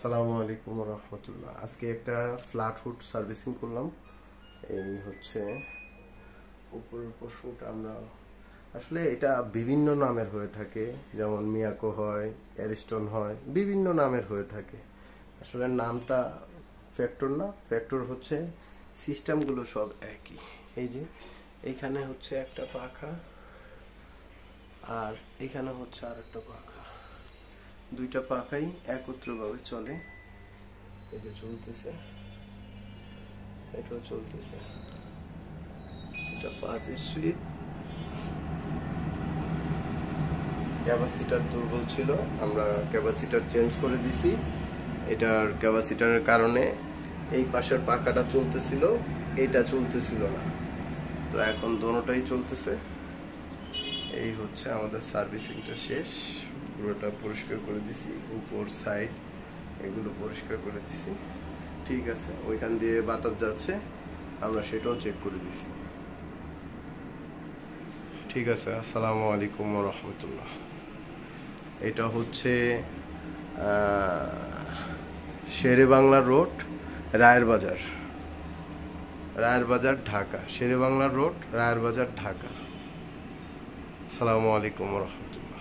আসসালামু আলাইকুম রহমতুল্লাহ। আজকে একটা ফ্ল্যাট হুড সার্ভিসিং করলাম। এই হচ্ছে উপরের পোর্শনটা। আমরা আসলে এটা বিভিন্ন নামের হয়ে থাকে, যেমন মিয়াকো হয়, অ্যারিস্টন হয়, বিভিন্ন নামের হয়ে থাকে। আসলে নামটা ফ্যাক্টর না, ফ্যাক্টর হচ্ছে সিস্টেমগুলো সব একই। এই যে এইখানে হচ্ছে একটা পাখা আর এখানে হচ্ছে আর একটা পাখা, দুইটা পাখাই একত্রভাবে চলে। এই যে চলতেছে, এটাও চলতেছে। এটা ফার্স্ট সুইট। ক্যাপাসিটার দুর্বল ছিল, আমরা ক্যাপাসিটার চেঞ্জ করে দিছি। এটার ক্যাপাসিটারের কারণে এই পাশের পাখাটা চলতেছিল, এটা চলতেছিল না। তো এখন দোনোটাই চলতেছে। এই হচ্ছে আমাদের সার্ভিসিংটা শেষ। পুরোটা পরিষ্কার করে দিছি, উপর সাইড এগুলো পরিষ্কার করে দিছি। ঠিক আছে, ওইখান দিয়ে বাতাস যাচ্ছে, আমরা সেটাও চেক করে দিছি। ঠিক আছে, আসসালামু আলাইকুম রহমতুল্লাহ। এটা হচ্ছে শেরে বাংলা রোড, রায়ের বাজার, রায়ের বাজার, ঢাকা। শেরে বাংলা রোড, রায়ের বাজার, ঢাকা। আসসালামু আলাইকুম রহমতুল্লাহ।